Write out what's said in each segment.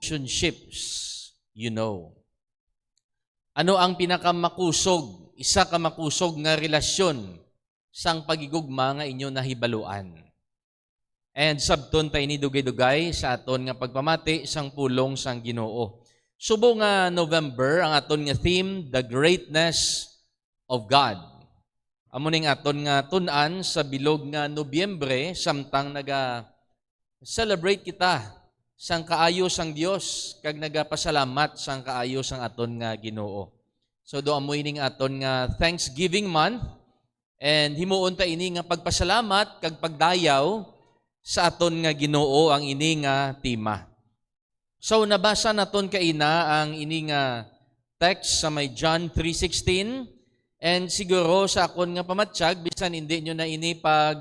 relationships you know? Ano ang pinakamakusog, isa ka makusog nga relasyon sang pagigugma nga inyo nahibaluan? And sabton ta ini dugay-dugay sa aton nga pagpamati sang pulong sang Ginoo. Subo nga November ang aton nga theme, The Greatness of God. Amo ning aton nga tun-an sa bilog nga Nobyembre samtang celebrate kita sang kaayo sang Dios kag nagapasalamat sang kaayo sang aton nga Ginoo. So do amoy ning aton nga Thanksgiving month and himuon ta ini nga pagpasalamat kag pagdayaw sa aton nga Ginoo ang ini nga tema. So nabasa naton kaina ang ini nga text sa may John 3:16 and siguro sa akon nga pamatsyag bisan hindi nyo na ini pag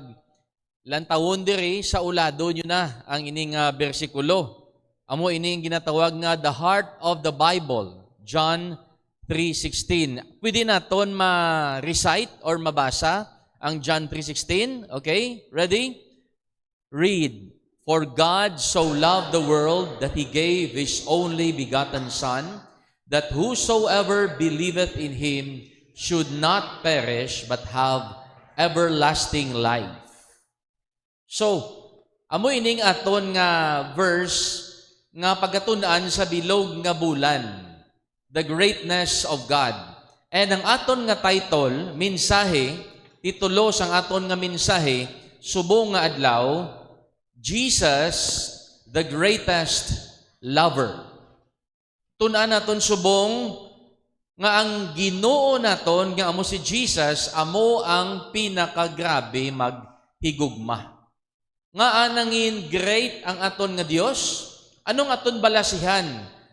lantawon diri sa ulado nyo na ang ini nga bersikulo. Amo ini ang ginatawag nga the heart of the Bible, John 3:16. Pwede naton ma-recite or mabasa ang John 3:16. Okay? Ready? Read. For God so loved the world that He gave His only begotten Son, that whosoever believeth in Him should not perish but have everlasting life. So, amo ining aton nga verse nga pagatunan sa bilog nga bulan, The Greatness of God. And ang aton nga title, mensahe, titulo sang aton nga mensahe, subong nga adlaw, Jesus, the greatest lover. Tunan naton subong nga ang Ginoo naton nga amo si Jesus amo ang pinakagrabe maghigugma. Nga anangin great ang aton nga Dios? Anong aton balasihan?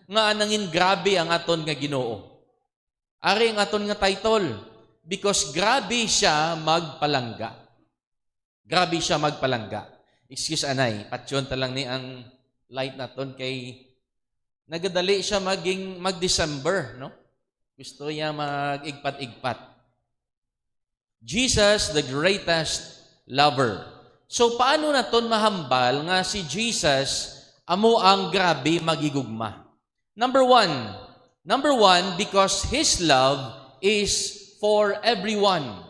Nga anangin grabe ang aton nga Ginoo? Ari ang aton nga title, because grabe siya magpalangga. Grabe siya magpalangga. Excuse anay, patyon ta lang ni ang light naton kay nagadali siya mag-December, no? Gusto niya mag-igpat-igpat. Jesus, the greatest lover. So, paano naton mahambal nga si Jesus amo ang grabe magigugma? Number one, because His love is for everyone.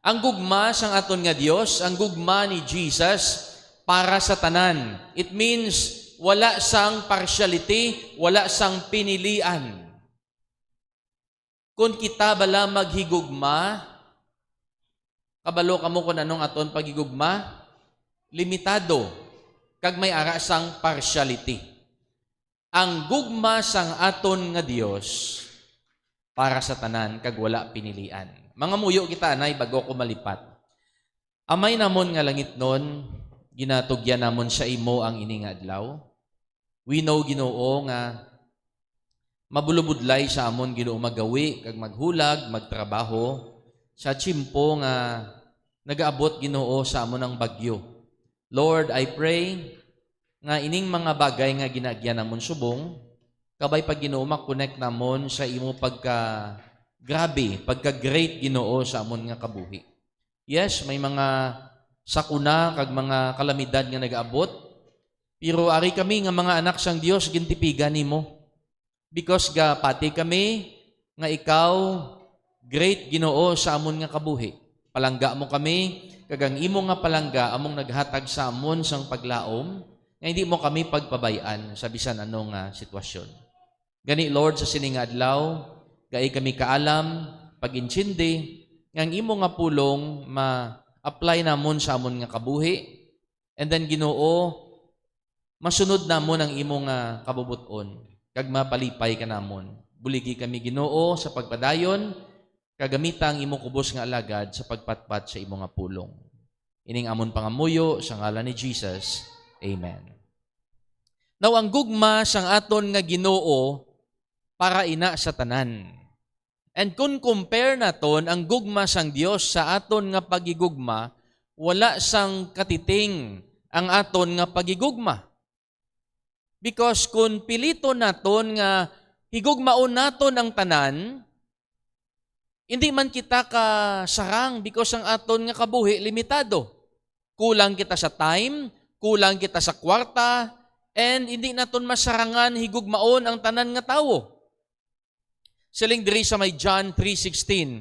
Ang gugma sang aton nga Dios, ang gugma ni Jesus para sa tanan. It means wala sang partiality, wala sang pinilian. Kung kita bala maghigugma, kabalo kamo kung anong aton pagigugma, limitado, kag may ara sang partiality. Ang gugma sang aton nga Dios para sa tanan, kag wala pinilian. Mga muyo kita, anay, bago ko malipat. Amay namon nga langit nun, ginatugyan namon sa imo ang ini nga adlaw. We know, Ginoo, nga mabulubudlay sa amon Ginoo magawi, kag maghulag, magtrabaho, sa tsimpo nga nagaabot Ginoo sa amon ang bagyo. Lord, I pray nga ining mga bagay nga ginagyan namon subong, kabay pag Ginoo makonect namon sa imo grabe, pagka-great Ginoo sa amon nga kabuhi. Yes, may mga sakuna kag mga kalamidad nga nagaabot, pero ari kami nga mga anak sang Dios gintipigan nimo. Because pati kami nga ikaw great Ginoo sa amon nga kabuhi. Palangga mo kami, kag ang imo nga palangga among naghatag sa amon sang paglaom, nga hindi mo kami pagpabayaan sa bisan anong sitwasyon. Gani Lord sa sining adlaw, gay kami kaalam, pag-intindi, nga ang imo nga pulong ma-apply namon sa amon nga kabuhi, and then Ginoo, masunod namon ang imo nga kabubuton, kag mapalipay ka namon. Buligi kami Ginoo sa pagpadayon, kagamita ang imo kubos nga alagad sa pagpatpat sa imo nga pulong. Ining amon pangamuyo sa ngalan ni Jesus. Amen. Now, ang gugma sang aton nga Ginoo para ina sa tanan. And kung compare naton ang gugma sang Dios sa aton nga pagigugma, wala sang katiting ang aton nga pagigugma. Because kung pilito naton nga higugmaon naton ang tanan, hindi man kita sarang because ang aton nga kabuhi limitado. Kulang kita sa time, kulang kita sa kwarta, and hindi naton masarangan higugmaon ang tanan nga tawo. Siling diri sa may John 3:16,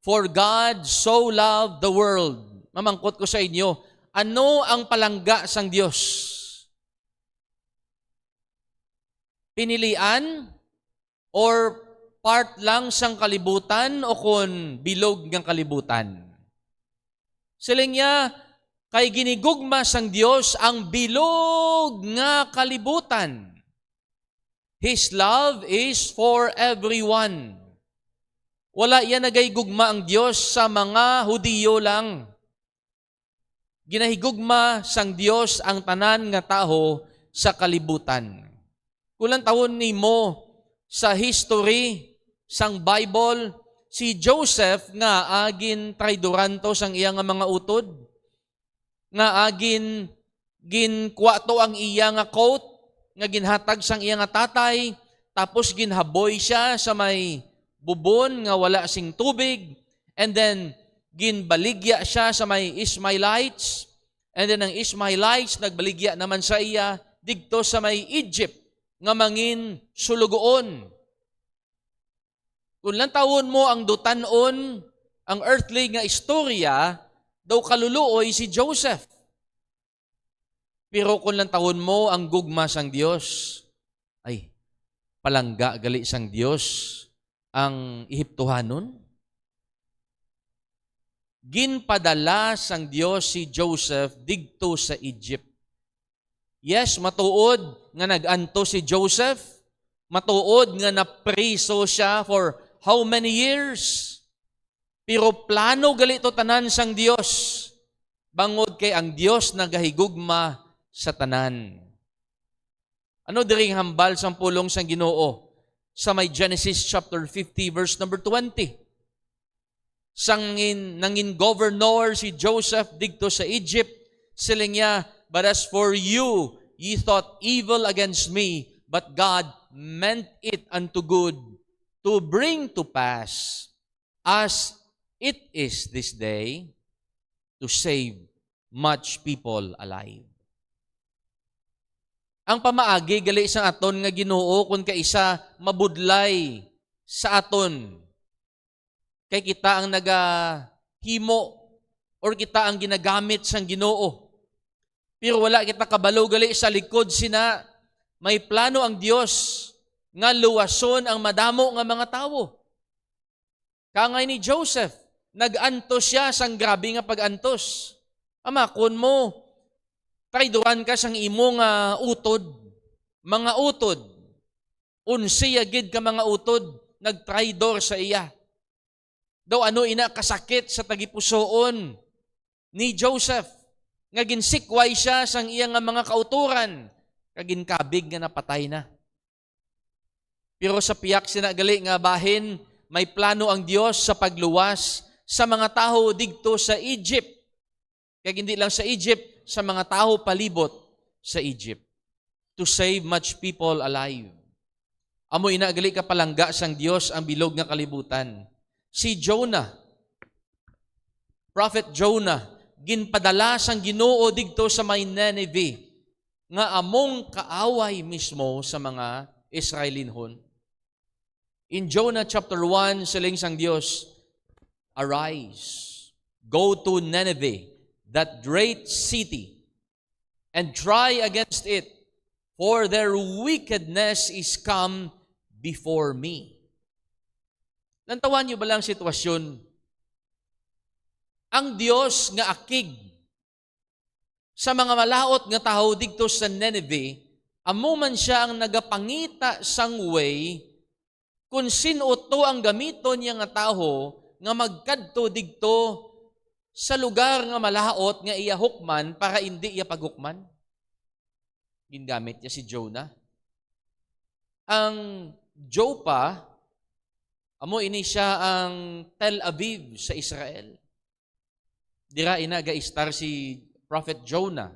"For God so loved the world." Mamangkot ko sa inyo, ano ang palangga sang Dios? Pinilian or part lang sang kalibutan o kon bilog ng kalibutan? Siling niya, kay ginigugma sang Dios ang bilog nga kalibutan. His love is for everyone. Wala yan nagaygugma ang Dios sa mga Hudiyo lang. Ginahigugma sang Dios ang tanan nga taho sa kalibutan. Kulang taon nimo sa history sang Bible, si Joseph nga agin traidoranto sang iya nga mga utod, nga agin ginkwato ang iya nga coat, nga ginhatag sang iya nga tatay, tapos ginhaboy siya sa may bubon nga wala sing tubig, and then ginbaligya siya sa may Ishmaelites, and then ang Ishmaelites nagbaligya naman sa iya digto sa may Egypt nga mangin sulugoon. Kung lang tawon mo ang dutanon, ang earthly nga istorya, daw kaluluoy si Joseph. Pero kung lang tawon mo ang gugma sang Dios, ay, palangga gali sang Dios ang Ehiptohanon. Ginpadala sang Dios si Joseph digto sa Egypt. Yes, matuod nga nag-anto si Joseph, matuod nga napriso siya for how many years? Pero plano gali to tanan sang Dios. Bangod kay ang Dios nagahigugma sa tanan. Ano diring hambal sang pulong sang Ginoo sa may Genesis chapter 50 verse number 20? Nangin governor si Joseph digto sa Egypt, siling niya, "But as for you, ye thought evil against me, but God meant it unto good, to bring to pass, as it is this day, to save much people alive." Ang pamaagi gali isang aton nga Ginoo kun kaisa mabudlay sa aton. Kay kita ang nagahimo or kita ang ginagamit sang Ginoo. Pero wala kita kabalo gali sa likod sina, may plano ang Dios nga luwason ang madamo nga mga tawo. Kangay ni Joseph, nag-antos siya sang grabe nga pag-antos. Ama, kun mo, traidoran ka sang imo nga utod, mga utod, unsiya gid ka mga utod, nag-traidor sa iya. Daw ano ina kasakit sa tagipusoon ni Joseph, nga ginsikway siya sang iya nga mga kauturan, kaginkabig nga napatay na. Pero sa piyak sinagali nga bahin, may plano ang Dios sa pagluwas sa mga tawo digto sa Egypt. Kaya hindi lang sa Egypt, sa mga tawo palibot sa Egypt, to save much people alive. Amo inagali ka palangga sang Dios ang bilog nga kalibutan. Si Jonah, Prophet Jonah, ginpadala sang Ginoo digto sa may Nineveh, nga among kaaway mismo sa mga Israelinhon. In Jonah chapter 1, siling sang Dios, "Arise, go to Nineveh, that great city, and try against it, for their wickedness is come before me." Nantawan niyo ba lang sitwasyon? Ang Dios nga akig sa mga malaot nga tawo digto sa Nineveh, amo man siya ang nagapangita sang way kung sino to ang gamiton niya nga tawo nga magkadto digto sa lugar nga malaot nga iya hukman para hindi iya paghukman. Gingamit niya si Jonah. Ang Joppa, amo ini siya ang Tel Aviv sa Israel. Dira ina ga-star si Prophet Jonah.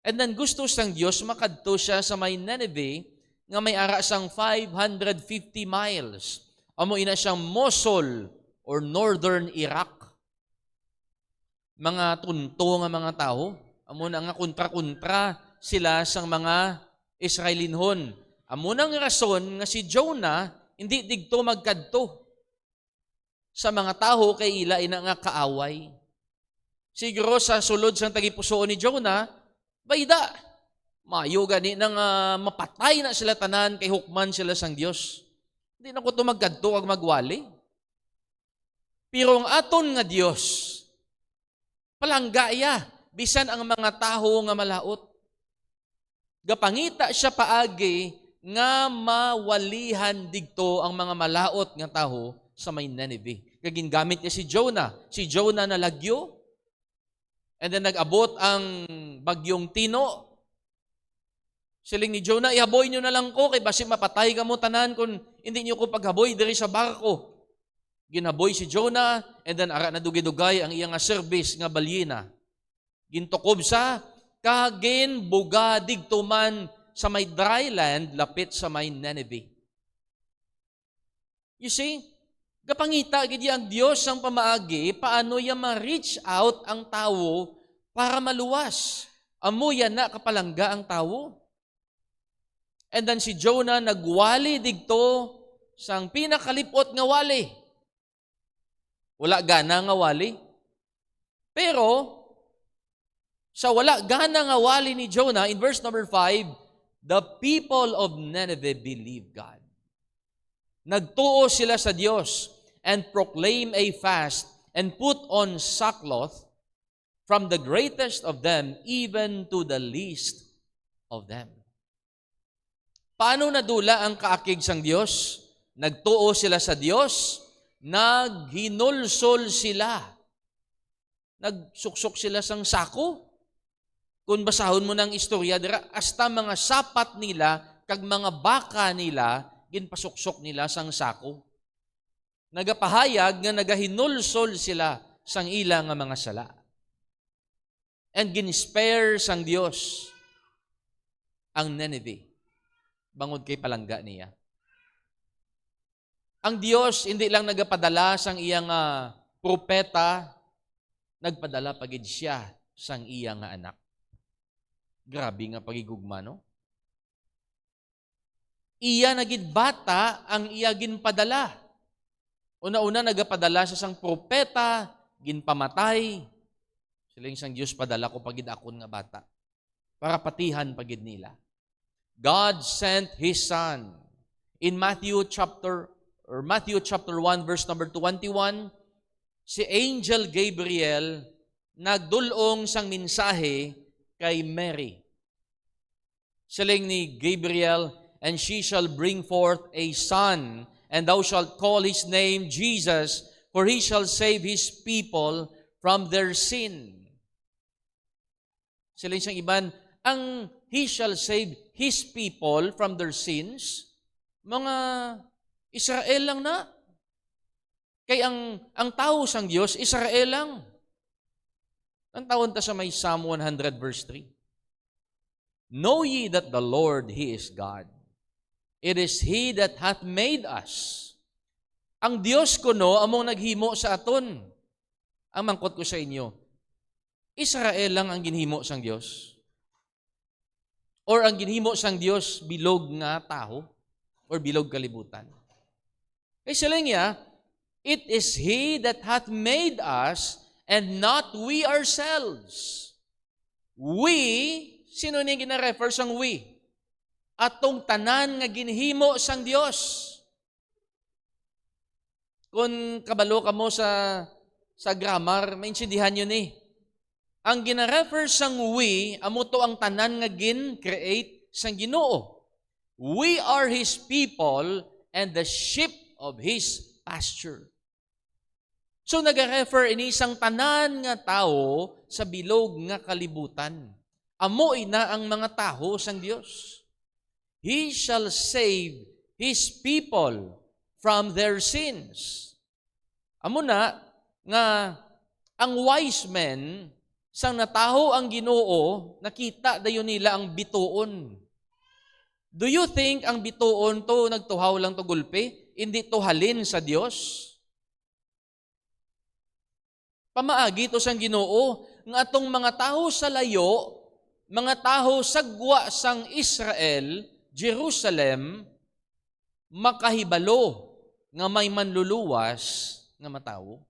And then gusto sang Dios makadto siya sa may Nineveh nga may ara sang 550 miles. Amo ina siyang Mosul or northern Iraq. Mga tunto nga mga tao, amo na nga kontra-kontra sila sang mga Israelinhon. Amo nang rason nga si Jonah hindi digto magkadto sa mga taho kay ila ina nga kaaway. Siguro sa sulod sang tagipusoon ni Jonah, bayda. Mayo gani nang mapatay na sila tanan kay hukman sila sang Dios. Hindi na ko to magkadto ag magwali. Pero ang aton nga Dios, palanggaya, bisan ang mga taho nga malaot. Gapangita siya paagi nga mawalihan digto ang mga malaot nga taho sa may Nineveh. Kagingamit niya si Jonah. Si Jonah nalagyo. And then nag-abot ang bagyong Tino. Siling ni Jonah, ihaboy nyo na lang ko kay basi mapatay ka mo tanan kung hindi nyo ko paghaboy diri sa barko. Ginaboy si Jonah and then ara na dugay-dugay ang iyang service nga balyena. Gintukob sa kagin buga digto man sa may dry land lapit sa may Nineveh. You see, gapangita gid ang Dios ang pamaagi paano ya ma-reach out ang tawo para maluwas. Amo yan na kapalangga ang tawo. And then si Jonah nagwali digto sang pinakalipot nga wali. Wala gana nga wali. Pero sa wala gana nga wali ni Jonah, in verse number 5, the people of Nineveh believed God. Nagtuo sila sa Diyos and proclaim a fast and put on sackcloth from the greatest of them even to the least of them. Paano nadula ang kaakig sang Diyos? Nagtuo sila sa Diyos, naghinulsol sila. Nagsuksok sila sang sako. Kung basahon mo ng istorya, hasta mga sapat nila, kag mga baka nila, ginpasuksok nila sang sako. Nagapahayag nga nagahinulsol sila sang ila nga mga sala. And ginspare sang Dios ang Nineveh. Bangod kay palangga niya. Ang Dios hindi lang nagapadala sang iyang propeta, nagpadala pagid siya sang iyang anak. Grabe nga pagigugma, no? Iya nagid bata ang iya ginpadala. Una-una nagapadala sa sang propeta, ginpamatay. Siling sang Dios padala ko pagid akon nga bata. Para patihan pagid nila. God sent His Son. In Matthew chapter 1 verse number 21, si Angel Gabriel nagdulong sang mensahe kay Mary. Siling ni Gabriel, and she shall bring forth a son, and thou shalt call his name Jesus, for he shall save his people from their sin. Siling siyang iban, ang he shall save his people from their sins, mga Israel lang na. Kay ang tao sang Dios, Israel lang. Ang tawon ta sa may Psalm 100 verse 3. Know ye that the Lord, He is God. It is He that hath made us. Ang Dios kuno among naghimo sa aton. Ang mangkot ko sa inyo, Israel lang ang ginhimo sang Dios. Or ang ginhimo sang Dios bilog nga taho or bilog kalibutan. Kay sila niya, it is He that hath made us and not we ourselves. We, sino ni gina-refer sang we? Atong tanan nga ginhimo sang Dios. Kung kabalo ka mo sa grammar, maintindihan yun eh. Ang gina-refer sang we, amo to ang tanan nga gin-create sang Ginoo. We are His people and the sheep of His pasture. So nag-refer ini isang tanan nga tao sa bilog nga kalibutan. Amoy na ang mga taho sang Dios. He shall save His people from their sins. Amo na nga ang wise men sang nataho ang Ginoo, nakita dayon nila ang bituon. Do you think ang bituon to nagtuhaw lang to gulpe? Hindi to halin sa Dios? Pamaagi to sang Ginoo nga atong mga taho sa layo mga taho sagwa sang Israel, Jerusalem, makahibalo nga may manluluwas nga matawo.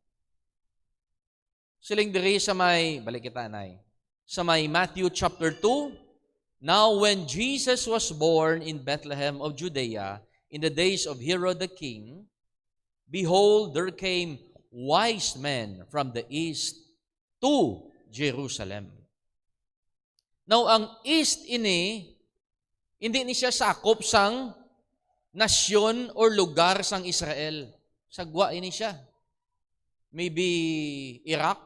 Siling diri sa may, balik kita nay, sa may Matthew chapter 2, now when Jesus was born in Bethlehem of Judea, in the days of Herod the king, behold, there came wise men from the east to Jerusalem. Now, ang east ini, hindi ni siya sakop sang nasyon or lugar sang Israel. Sagwa ini siya. Maybe Iraq,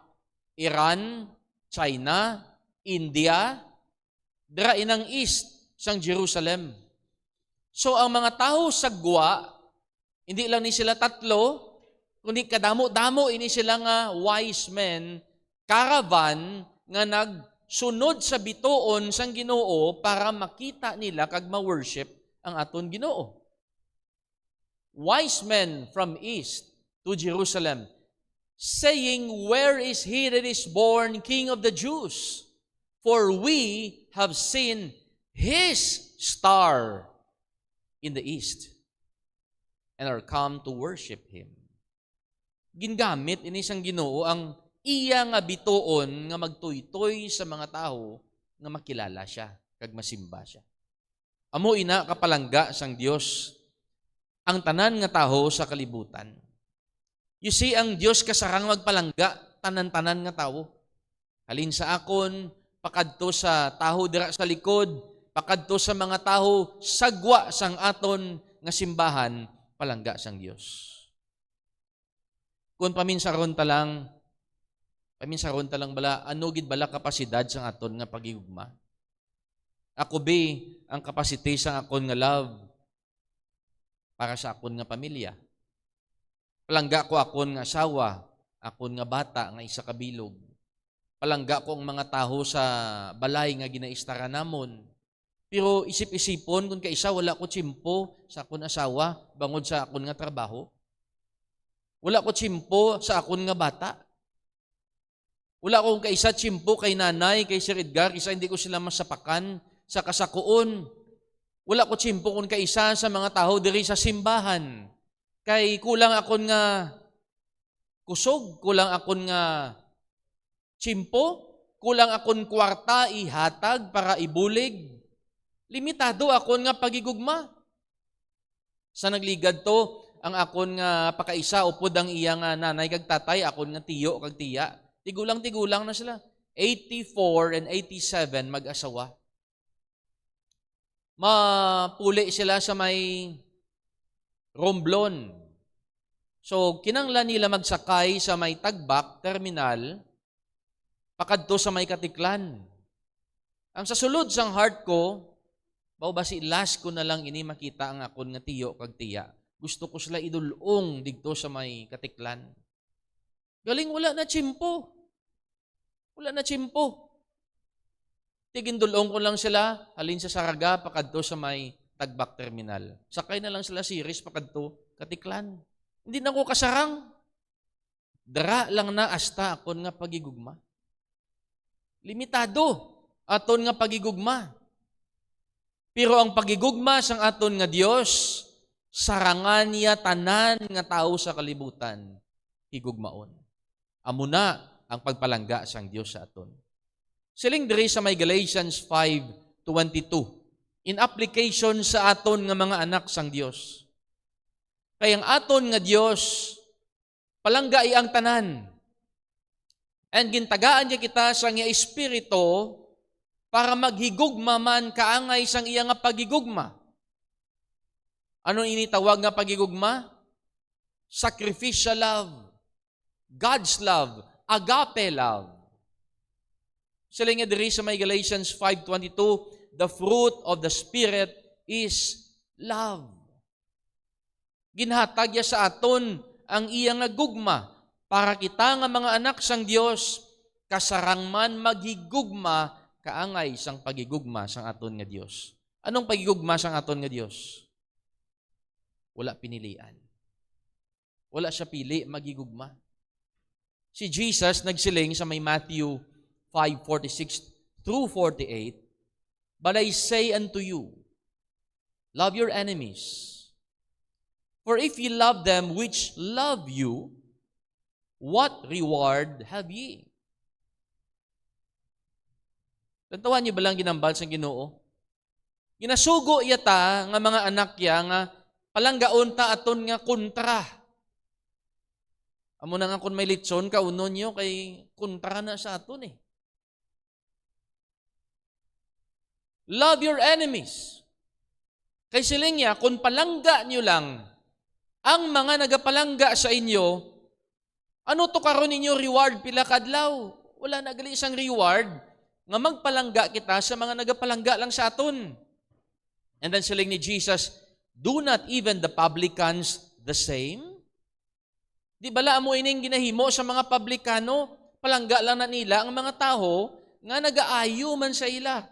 Iran, China, India, dira inang east sang Jerusalem. So, ang mga tao sagwa, hindi lang ni sila tatlo, kundi kadamo-damo ini sila nga wise men, caravan nga nagsunod sa bituon sang Ginoo para makita nila kag ma-worship ang aton Ginoo. Wise men from east to Jerusalem, saying, where is he that is born King of the Jews? For we have seen his star in the east and are come to worship him. Gingamit ini sang Ginoo ang iya nga bituon nga magtuytoy sa mga tao nga makilala siya kag masimba siya. Amo ina kapalangga sang Dios ang tanan nga taho sa kalibutan. You see, ang Dios kasarang magpalangga tanan-tanan nga tawo. Halin sa akon, pakadto sa taho dira sa likod, pakadto sa mga taho sagwa sang aton nga simbahan, palangga sang Dios. Kung paminsaron ta lang bala, ano gid bala kapasidad sang aton nga pagigugma? Ako be ang kapasite sang akon nga love para sa akon nga pamilya. Palangga ko akon nga asawa, akon nga bata nga isa ka bilog. Palangga ko ang mga taho sa balay nga ginaistara namon. Pero isip-isipon kung kaisa wala ko tsimpo sa akon asawa bangod sa akon nga trabaho. Wala ko tsimpo sa akon nga bata. Wala ko kaisa tsimpo kay nanay, kay Sir Edgar, isa hindi ko sila masapakan sa kasakuon. Wala ko tsimpo kung kaisa sa mga taho diri sa simbahan. Kay kulang akon nga kusog, kulang akon nga tsimpo, kulang akon kwarta ihatag para ibulig. Limitado akon nga pagigugma. Sa nagligad to, ang akon nga pakaisa upod ang iya nga nanay kag tatay, akon nga tiyo kag tiya. Tigulang na sila. 84 and 87 mag-asawa. Mapuli sila sa may Romblon. So, kinanglan nila magsakay sa may Tagbak Terminal, pakadto sa may Katiklan. Ang sa sulod sang heart ko, basi last ko na lang ini makita ang akon nga tiyo kag tiya. Gusto ko sila idulong digto sa may Katiklan. Galing wala na tsimpo. Wala na tsimpo. Tigindulong ko lang sila, halin sa Saraga, pakadto sa may Tagbak Terminal. Sakay na lang sila series, pakadto, Katiklan. Hindi na ko kasarang. Dara lang na asta akon nga pagigugma. Limitado aton nga pagigugma. Pero ang pagigugma sang aton nga Dios, sarangan niya tanan nga tao sa kalibutan, higugmaon. Amo na ang pagpalangga sang Dios sa aton. Siling diri sa may Galatians 5:22. In application sa aton nga mga anak sang Dios. Kay ang aton nga Dios palangga ang tanan. And gintagaan niya kita sa iya espiritu para maghigugma man kaangay sang iya nga pagigugma. Ano ini tawag nga pagigugma? Sacrificial love, God's love, agape love. Sila nga diri sa may Galatians 5:22, the fruit of the Spirit is love. Ginhatag niya sa aton ang iya nga gugma para kita nga mga anak sang Dios kasarang man maghigugma kaangay sang pagigugma sang aton nga Dios. Anong pagigugma sang aton nga Dios? Wala pinilian. Wala siya pili maghigugma. Si Jesus nagsiling sa may Matthew 5:46 through 48, but I say unto you, love your enemies. For if ye love them which love you, what reward have ye? Tantawan niyo ba lang ginambal sa Ginoo? Ginasugo yata nga mga anak ya nga palanggaon ta aton nga kontra. Amo na nga kung may litson ka unon niyo kay kontra na sa aton eh. Love your enemies. Kay siling niya, kung palangga niyo lang ang mga nagapalangga sa inyo, ano to karon ninyo reward pila kadlaw? Wala na gali isang reward nga magpalangga kita sa mga nagapalangga lang sa aton. And then siling ni Jesus, do not even the publicans the same? Di bala mo ining ginahimo sa mga publikano, palangga lang na nila ang mga tao nga nagaayo man sa ila.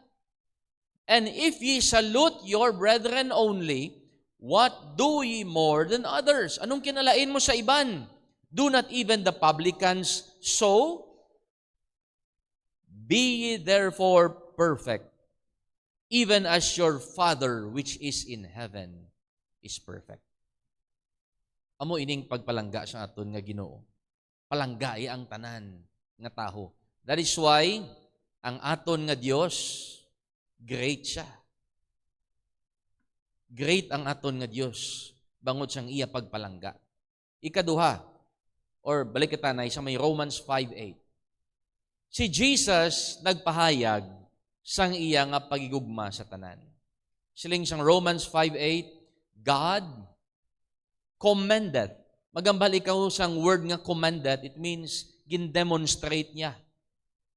And if ye salute your brethren only, what do ye more than others? Anong kinalain mo sa iban? Do not even the publicans so? Be ye therefore perfect, even as your Father which is in heaven is perfect. Amo ining pagpalangga sa aton nga Ginoo. Palanggai ang tanan nga taho. That is why ang aton nga Dios great siya. Great ang aton nga Dios bangod siyang iya pagpalangga. Ikaduha, or balik kita na sa may Romans 5:8. Si Jesus nagpahayag sang iya nga pagigugma sa tanan. Siling sang Romans 5:8, God commended. Magambal ikaw sang word nga commended, it means gin-demonstrate niya.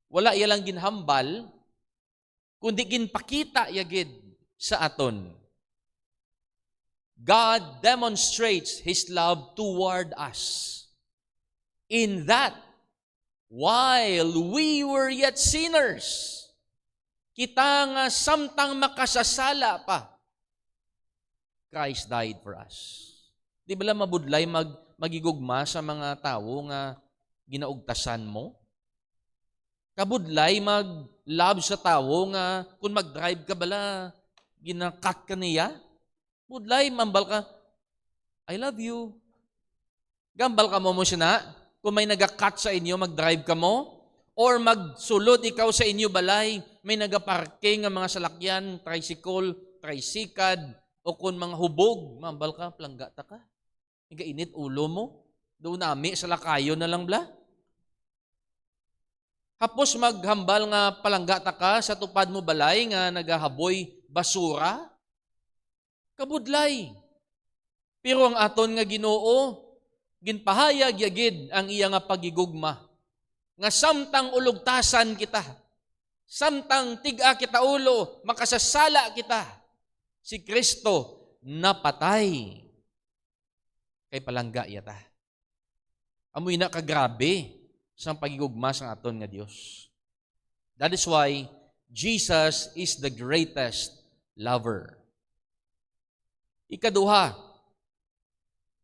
Wala iya lang ginhambal, kundi ginpakita yagid sa aton. God demonstrates His love toward us in that while we were yet sinners, kita nga samtang makasasala pa, Christ died for us. Di ba lang mabudlay magigugma sa mga tao nga ginaugtasan mo? Kabudlay mag-love sa tao nga kung mag-drive ka bala, ginakat ka niya? Budlay, mambal ka, I love you. Gambal ka mo siya na? Kung may nagakat sa inyo, mag-drive ka mo? Or magsulod ikaw sa inyo balay, may nagaparking ng mga salakyan, tricycle, tricycad, o kung mga hubog, mambal ka, planggata ka. Nagainit ulo mo. Doon nami, sa lakayo na lang bla. Kapos maghambal nga palanggata ka sa tupad mo balay nga nagahaboy basura. Kabudlay. Pero ang aton nga Ginoo, ginpahayag yagid ang iya nga pagigugma. Nga samtang ulugtasan kita, samtang tiga kita ulo, makasasala kita, si Kristo napatay. Kay palangga yata. Amoy na kagrabe sa pagigugma sa aton nga Dios. That is why Jesus is the greatest lover. Ikaduha,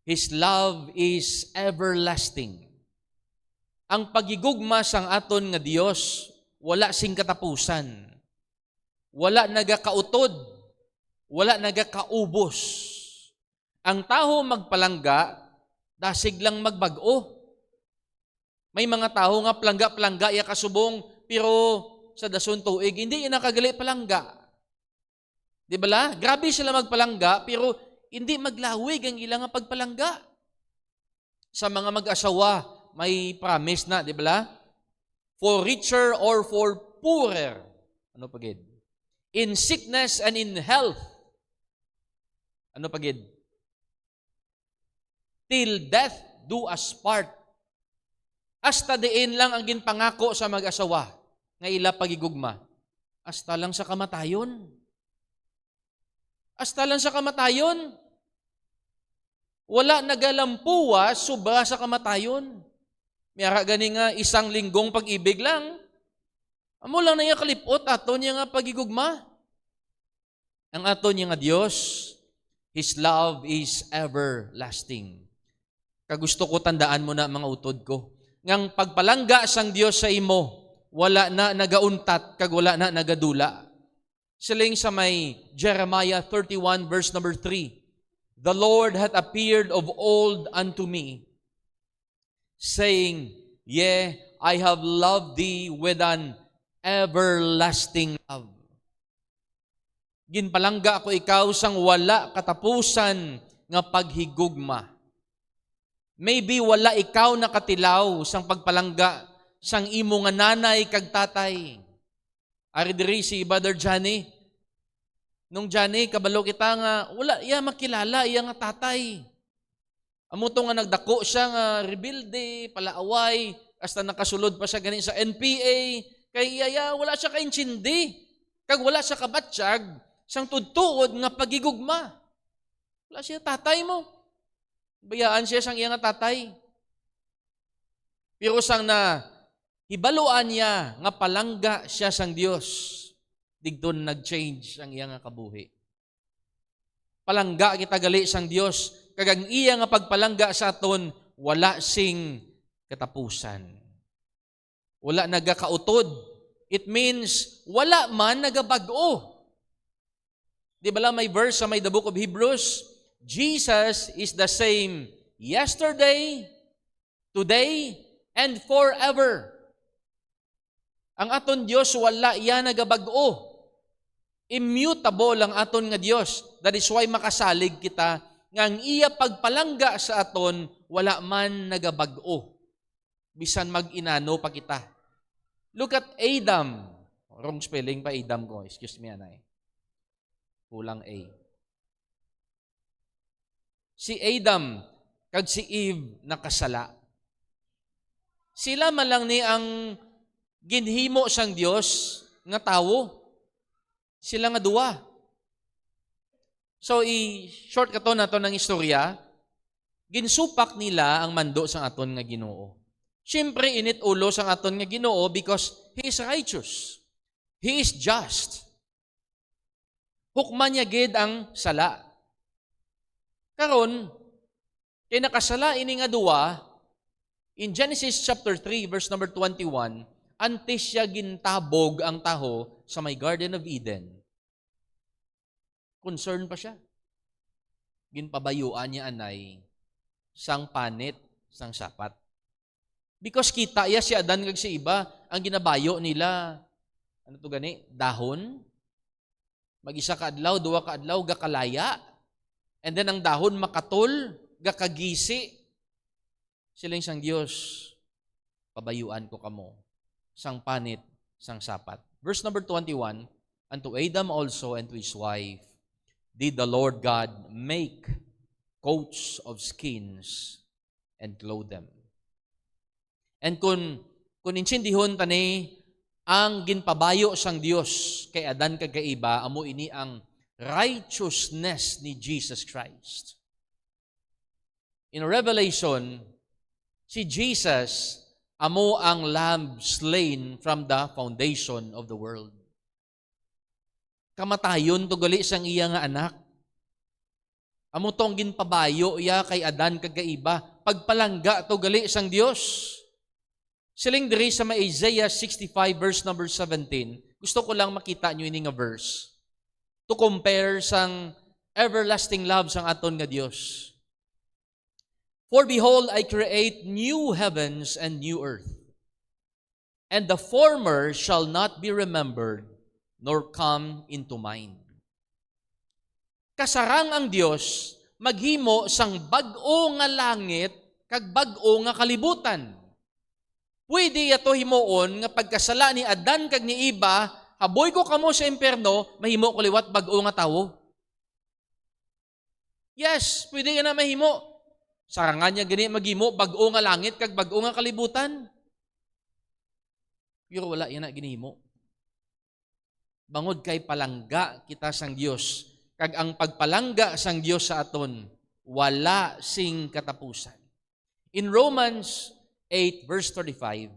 His love is everlasting. Ang pagigugma sang aton nga Dios wala sing katapusan. Wala nagakautod, wala nagakaubos. Ang taho magpalangga, dasig lang magbag-o. May mga taho nga palangga-palangga ya kasubong, pero sa dason tuig, hindi nakagali palangga. Di ba la? Grabe sila magpalangga, pero hindi maglawig ang ilang pagpalangga. Sa mga mag-asawa, may promise na, di ba la? For richer or for poorer. Ano pagid? In sickness and in health. Ano pagid? Till death do us part. Hasta diin lang ang ginpangako sa mag-asawa nga ila pagigugma. Hasta lang sa kamatayon. Hasta lang sa kamatayon. Wala nagalampuwa sobra sa kamatayon. Mayara gani nga isang linggong pag-ibig lang. Amo lang na iya kalipot aton niya nga pagigugma. Ang aton niya nga Dios, His love is everlasting. Kagusto ko tandaan mo na mga utod ko. Ngang pagpalangga sang Dios sa imo, wala na nagauntat, kag wala na nagadula. Siling sa may Jeremiah 31 verse number 3, "The Lord hath appeared of old unto me, saying, Yea, I have loved thee with an everlasting love." Ginpalangga ako ikaw sang wala katapusan nga paghigugma. Maybe wala ikaw nakatilaw sang pagpalangga sang imo nga nanay kag tatay. Ari diri si Brother Johnny. Nung Johnny, kabalo kita nga, wala iya makilala, iya nga tatay. Amuto nga nagdako siya nga rebuilde, palaaway, hasta nakasulod pa siya ganin sa NPA, kay iya wala siya kaintindi, kag wala siya kabatsyag, sang tudtuod nga pagigugma. Wala siya tatay mo. Bayaan siya sang iya nga tatay. Pero sang na hibaluan niya nga palangga siya sang Dios, digdon nag-change ang iya nga kabuhi. Palangga kita gali sang Dios, kag ang iya nga pagpalangga sa aton wala sing katapusan. Wala nagakautod. It means wala man nagabag-o. Di ba may verse sa may the book of Hebrews? Jesus is the same yesterday, today, and forever. Ang aton Dios wala iya nagabag-o. Immutable ang aton nga Dios. That is why makasalig kita nga ang iya pagpalangga sa aton wala man nagabag-o. Bisan mag-inano pa kita. Look at Adam. Wrong spelling pa Adam ko. Excuse me, anay. Kulang A. Si Adam kag si Eve nakasala. Sila man lang ni ang ginhimo sang Dios nga tawo. Sila nga duwa. So, i-short ka to na to ng istorya. Ginsupak nila ang mando sang aton nga Ginoo. Siyempre, init ulo sang aton nga Ginoo because He is righteous. He is just. Hukman niya gid ang sala. Karon, kay nakasala ini nga duwa, in Genesis chapter 3, verse number 21, antes siya gintabog ang taho sa may Garden of Eden, concern pa siya. Ginpabayuan niya anay sang panit, sang sapat. Because kita ya si Adan kag si iba, ang ginabayo nila, ano to gani? Dahon. Mag-isa ka adlaw, duwa ka adlaw, gakalaya. And then ang dahon makatol, gakagisi. Siling sang Dios, pabayuan ko kamo. Sang panit, sang sapat. Verse number 21, "Unto Adam also and to his wife did the Lord God make coats of skins and clothe them." And kung insindihon tani, ang ginpabayo sang Dios kay Adan kag kay Eva, amo ini ang righteousness ni Jesus Christ. In Revelation, si Jesus amo ang lamb slain from the foundation of the world. Kamatayon to gali sang iya nga anak. Amo tong ginpabayo iya kay Adan kag kay Eva, pagpalangga to gali sang Dios. Siling diri sa may Isaiah 65 verse number 17. Gusto ko lang makita nyo ini nga verse to compare sang everlasting love sang aton nga Dios. "For behold, I create new heavens and new earth, and the former shall not be remembered, nor come into mind." Kasarang ang Dios maghimo sang bag-o nga langit kag bag-o nga kalibutan. Pwede yato himuon nga pagkasala ni Adan kag ni Eva, haboy ko kamo sa impyerno, mahimo ko liwat bag-o nga tawo. Yes, pwede nga na mahimo. Sarangan niya gani maghimo bag-o nga langit kag bag-o nga kalibutan. Pero wala yan na ginihimo. Bangod kay palangga kita sang Dios, kag ang pagpalangga sang Dios sa aton wala sing katapusan. In Romans 8 verse 35,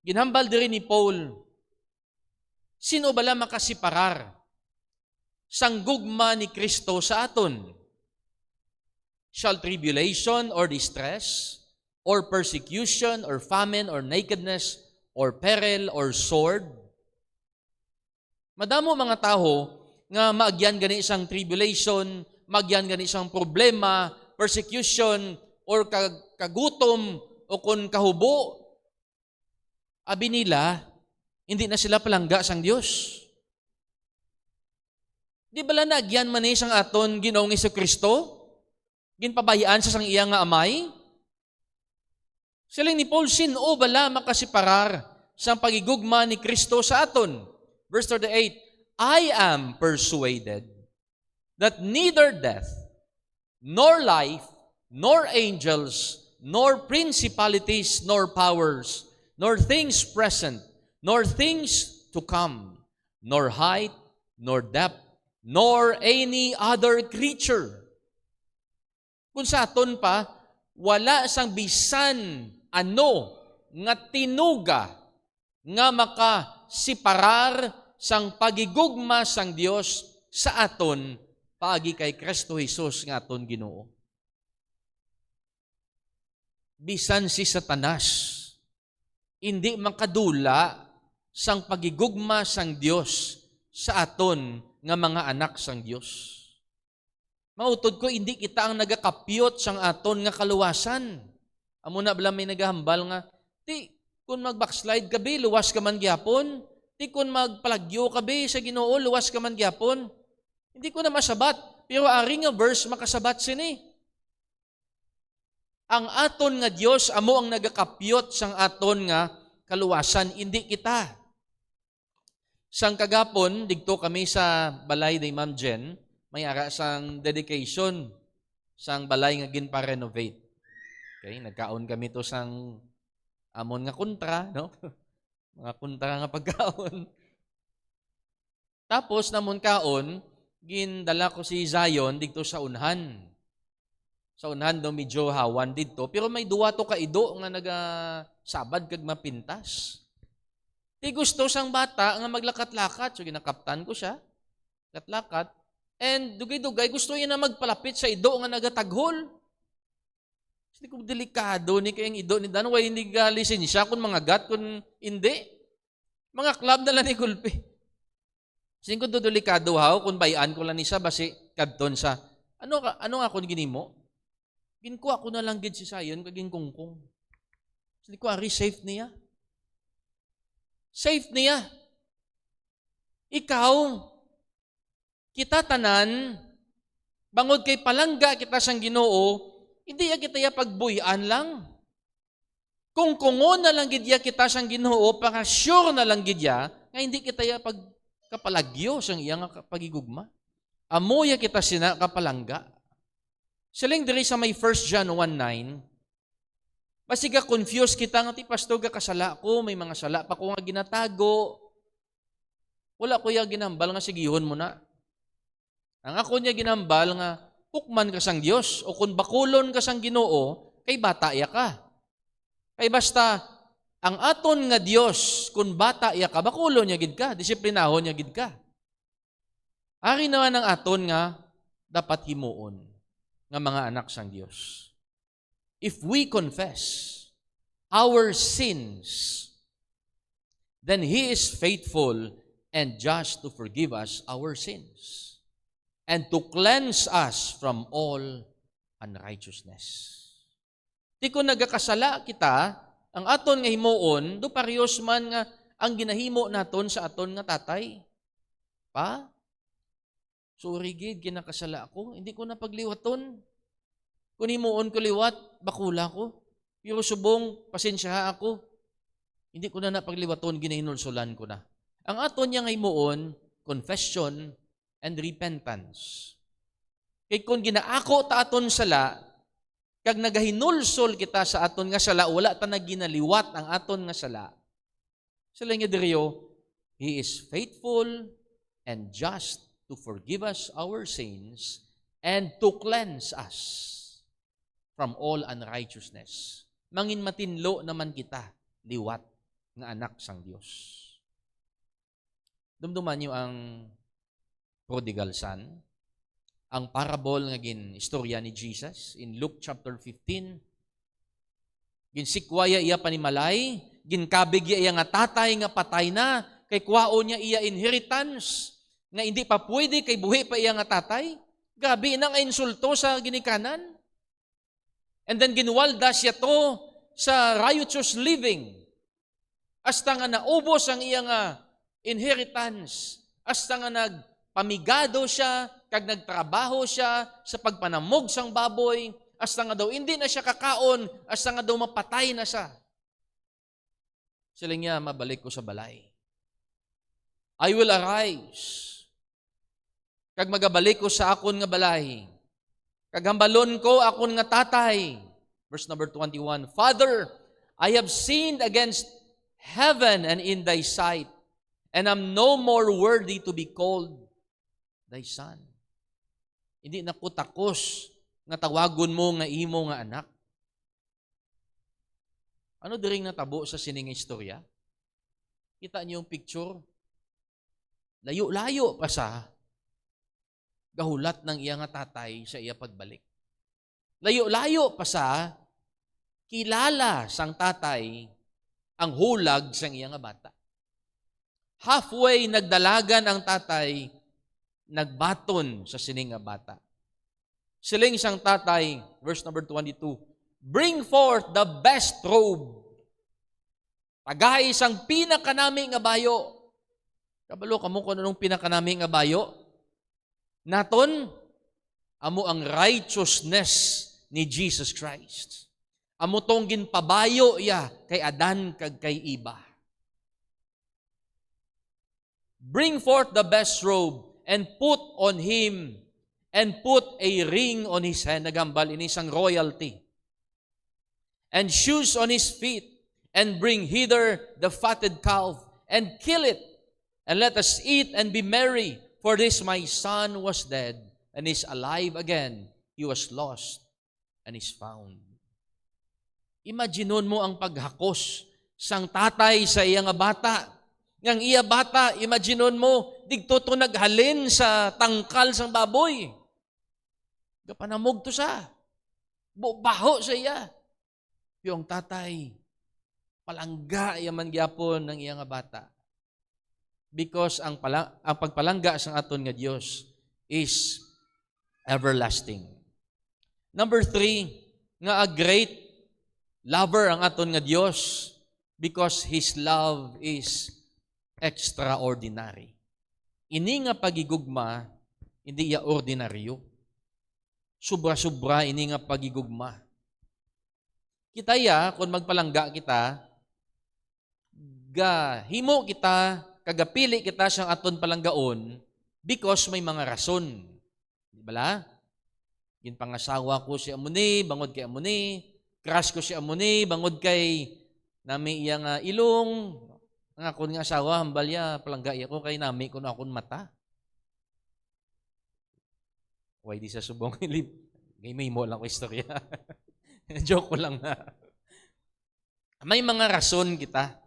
ginhambal diri ni Paul, sino bala makasiparar sang gugma ni Kristo sa aton? Shall tribulation or distress, or persecution, or famine, or nakedness, or peril or sword. Madamo mga tao nga maagyan gani isang tribulation, maagyan gani isang problema, persecution, or kagutom, o kung kahubo. Abi nila, hindi na sila palangga sang Dios. Di bala naagyan man isang aton Ginoong Jesucristo? Ginpabayaan sa sang iya nga amay? Siling ni Paul, sino bala makasiparar sa pagigugma ni Kristo sa aton? Verse 38, I am persuaded that neither death, nor life, nor angels, nor principalities, nor powers, nor things present, nor things to come, nor height, nor depth, nor any other creature. Kung sa aton pa, wala sang bisan ano nga tinuga nga makasiparar sang pagigugma sang Dios sa aton paagi kay Kristo Jesus nga aton Ginoo. Bisan si Satanas hindi makadula sang pagigugma sang Dios sa aton nga mga anak sang Dios. Mautod ko, hindi kita ang nagakapyot sang aton nga kaluwasan. Amo na bala may nagahambal nga, ti, kung mag-backslide ka be, luwas ka man gyapon. Ti, kung magpalagyo ka be sa Ginoo, luwas ka man gyapon. Hindi ko na masabat, pero ari nga verse makasabat sini. Ang aton nga Dios amo ang nagakapyot sang aton nga kaluwasan, hindi kita. Sang kagapon, digto kami sa balay ni Ma'am Jen, may ara sang dedication sang balay nga ginpa-renovate. Okay, nagkaon kami to sang amon nga kontra, no? Mga kontra nga pagkaon. Tapos namon kaon, gindala ko si Zion dito sa unhan. Sa unhan do medyo hawan dito, pero may duwa to ka ido nga nagasabad kag mapintas. Ti gusto sang bata nga maglakat-lakat, so ginakaptan ko siya. Lakat-lakat. And dugay-dugay gusto niya na magpalapit sa ido nga nagataghol. Hindi ko delikado ni kayang ido ni Dan, way hindi ka lisensya kung mga gat, kung hindi. Mga club na lang ni gulpi. Sin ko delikado haw, kung bayan ko lang ni siya, basi kadton sa, ano nga kung ginimo? Ginkuha ko na lang gid si Sayon, kaging kungkong. Hindi ko ari, safe niya. Safe niya. Ikaw, kita tanan, bangod kay palangga kita sang Ginoo, hindi ya kita ya pagbuyan lang. Kung kungon na lang gidya kita sang Ginoo, para sure na lang gidya, nga hindi kita ya pagkapalagyo sang iyang pagigugma. Amoya kita sina kapalangga. Siling diri sa may 1 John 1:9, basiga confused kita nga ti pastor ga kasala ko, may mga sala pa ko nga ginatago. Wala ko ya ginambal nga sigihon mo na. Ang ako niya ginambal nga hukman ka sang Dios o kung bakulon ka sang Ginoo, kay bata ya ka. Kay basta ang aton nga Dios kung bata ya ka, bakulon niya gid ka, disiplinahon niya gid ka. Ari naman ang aton nga dapat himuon nga mga anak sang Dios. If we confess our sins, then He is faithful and just to forgive us our sins and to cleanse us from all unrighteousness. Di ko nagakasala kita, ang aton nga himuon, do parehas man nga ang ginahimo naton sa aton nga tatay. Pa, sorry gid, kinakasala ako, hindi ko na pagliwaton. Kung himuon ko liwat, bakula ko. Pero subong, pasensya ako. Hindi ko na napagliwaton, ginahinulsulan ko na. Ang aton nga himuon, confession and repentance. Kaya kung ginaako ta aton sala, kag nagahinulsol kita sa aton nga sala, wala ta naginaliwat ang aton nga sala. Sila nga diriyo, He is faithful and just to forgive us our sins and to cleanse us from all unrighteousness. Mangin matinlo naman kita, liwat nga anak sang Dios. Dumduman niyo ang prodigal son, ang parable nga istorya ni Jesus in Luke chapter 15. Ginsikwaya iya panimalay, ginkabig iya nga tatay nga patay na, kay kuwaon niya iya inheritance, nga hindi pa pwede kay buhi pa iya nga tatay. Grabe na nga insulto sa ginikanan. And then ginwalda siya to sa riotous living. Hasta nga naubos ang iya nga inheritance. Hasta nga nagpamigado siya, kag nagtrabaho siya sa pagpanamog sang baboy, hasta nga daw hindi na siya kakaon, hasta nga daw mapatay na siya. Sila niya, mabalik ko sa balay. I will arise. Kag magabalik ko sa akon nga balay. Kag hambalon ko akon nga tatay. Verse number 21, Father, I have sinned against heaven and in thy sight, and am no more worthy to be called thy son. Hindi na ko takos nga tawagon mo nga imo nga anak. Ano diring natabo sa sining istorya? Kita niyo yung picture? Layo-layo pa sa gahulat ng iya nga tatay sa iya pagbalik. Layo-layo pa sa kilala sang tatay ang hulag sang iya nga bata. Halfway nagdalagan ang tatay, nagbaton sa sining nga bata. Siling sang tatay, verse number 22, bring forth the best robe. Tagay sang pinakanami nga bayo. Kabalo kamo kung anong pinakanami nga bayo? Naton, amo ang righteousness ni Jesus Christ. Amo tong ginpabayo ya kay Adan kag kay Iba. Bring forth the best robe and put on him and put a ring on his hand. Nagambal ini sang royalty. And shoes on his feet, and bring hither the fatted calf and kill it, and let us eat and be merry. For this my son was dead and is alive again. He was lost and is found. Imaginon mo ang paghakos sang tatay sa iya nga bata. Ngang iya bata, imaginon mo, digto to naghalin sa tangkal sang baboy. Gapanamog to sa. Baho sa iya. Yung tatay, palangga yaman gyapon ng iya nga bata. Because ang pagpalangga sang aton nga Dios is everlasting. Number 3, nga a great lover ang aton nga Dios because His love is extraordinary. Ini nga pagigugma, hindi iya ordinaryo. Sobra-sobra ini nga pagigugma. Kita ya, kung magpalangga kita, himo kita, kagapili kita siyang aton palanggaon because may mga rason. Di ba la? Ginpangasawa ko si amuni, bangod kay amuni, crush ko si amuni, bangod kay nami iya nga ilong, ang akon nga asawa, hambalya, palangga iya ko, kay nami ko na akon mata. Why di sa subong ilip? May mo lang ko istorya. Joke ko lang na. May mga rason kita.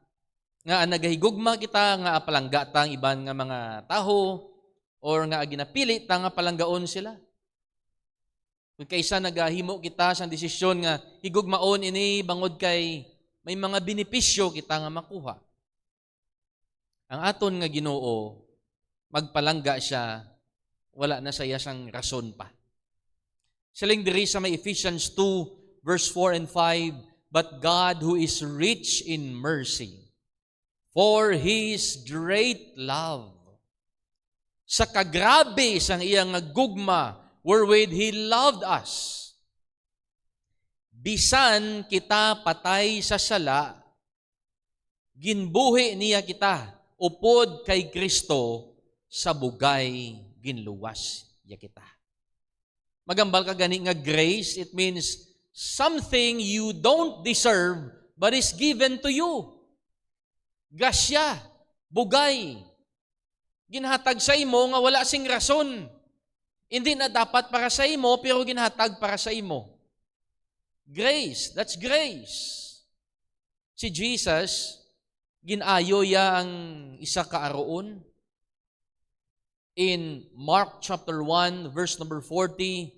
Nga nagahigugma kita, nga apalangga tang iban nga mga taho, or nga ginapili ta nga palanggaon sila. Kung kaysa nagahimo kita sa desisyon nga higugmaon ini bangod kay may mga benepisyo kita nga makuha. Ang aton nga Ginoo, magpalangga siya, wala na saya sang rason pa. Siling diri sa may Ephesians 2, verse 4 and 5, but God who is rich in mercy, for His great love, sa kagrabe sang iyang gugma, wherewith He loved us, bisan kita patay sa sala, ginbuhi niya kita, upod kay Kristo, sa bugay ginluwas niya kita. Magambal ka gani nga grace, it means something you don't deserve but is given to you. Grasya, bugay, ginhatag sa imo nga wala sing rason. Hindi na dapat para sa imo, pero ginhatag para sa imo. Grace, that's grace. Si Jesus, ginayo ya ang isa ka aroon. In Mark chapter 1, verse number 40,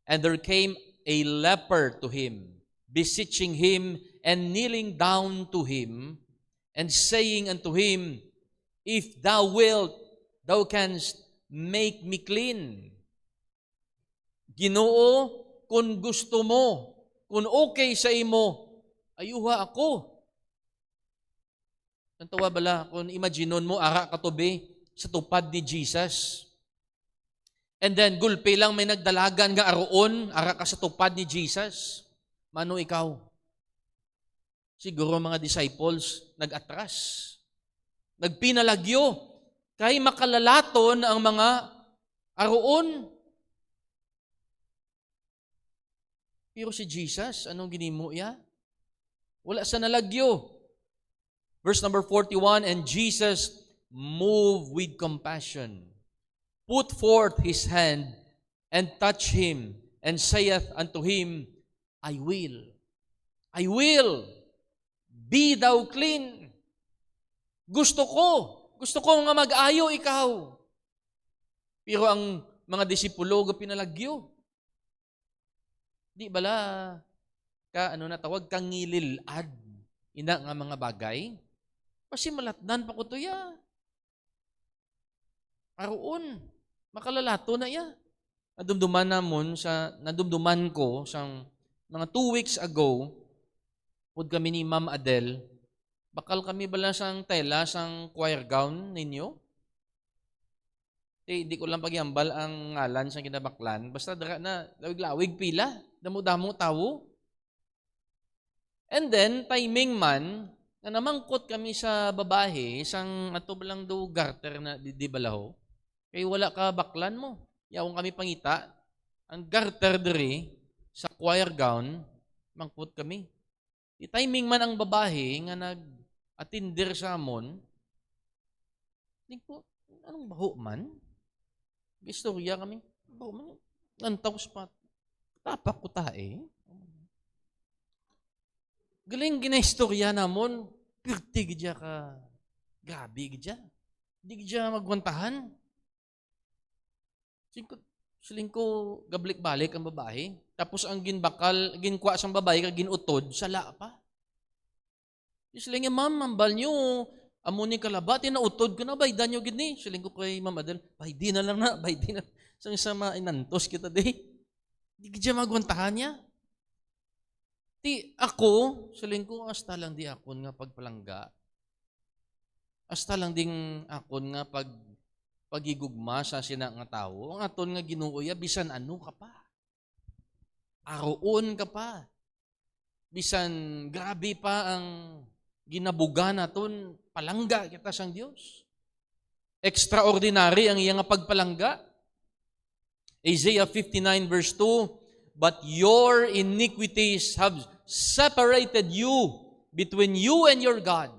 and there came a leper to him, beseeching him and kneeling down to him, and saying unto him, If thou wilt, thou canst make me clean. Ginoo, kung gusto mo, kung okay sa imo, ayuha ako. Tantawa bala, kung imaginon mo, ara katubi sa tupad ni Jesus. And then, gulpi lang may nagdalagan nga aroon, ara ka sa tupad ni Jesus. Mano ikaw? Siguro mga disciples, nag-atras. Nagpinalagyo. Kay makalalaton ang mga aroon. Pero si Jesus, anong ginimo ya? Wala sa nalagyo. Verse number 41, And Jesus, moved with compassion, put forth his hand, and touched him, and saith unto him, I will, be thou clean. Gusto ko nga mag-ayo ikaw. Pero ang mga disipulo, pinalagyo. Di bala, tawag kang ngililad, ina nga mga bagay. Kasi malatnan pa ko to ya. Aroon, makalalato na ya. Nadumduman ko sang mga 2 weeks ago, pud kami ni Ma'am Adele, bakal kami bala sang tela, sang choir gown ninyo. Di ko lang pagyambal ang ngalan sang kinabaklan. Basta dara na, lawig-lawig pila, damo-damo tawo. And then, timing man, na namangkot kami sa babae, isang ato balang do garter na di balaho, kaya wala ka baklan mo. Yawang kami pangita, ang garter diri, sa choir gown, mangkot kami. Di timing man ang babae, nga nag-atinder sa amon, di ko, anong baho man? Istorya kami, baho man, nantaw spot, tapak ko tae. Galing ginaistorya namon, pirti gidya ka, grabe gidya. Di gidya magwantahan. Siling ko gablik-balik ang babae, tapos ang ginkwa sang babae, ginutod, sala pa. Siling nga, Ma'am, mambal nyo, amo ni kalaba, tinautod ko na, baydan nyo gini. Siling ko kay Ma'am Adel, baydi na lang na, baydi na. Sa mainantos kita di. Di gidya magwantahan niya. Ti ako, saling ko, hasta lang di akon nga pagpalangga. Hasta lang ding akon nga pagigugma sa sina nga tao. Ang aton nga ginuuya, bisan ano ka pa. Aroon ka pa. Bisan grabe pa ang ginabuga naton, palangga kita sang Dios. Extraordinary ang iya nga pagpalangga. Isaiah 59 verse 2, But your iniquities have separated you between you and your God.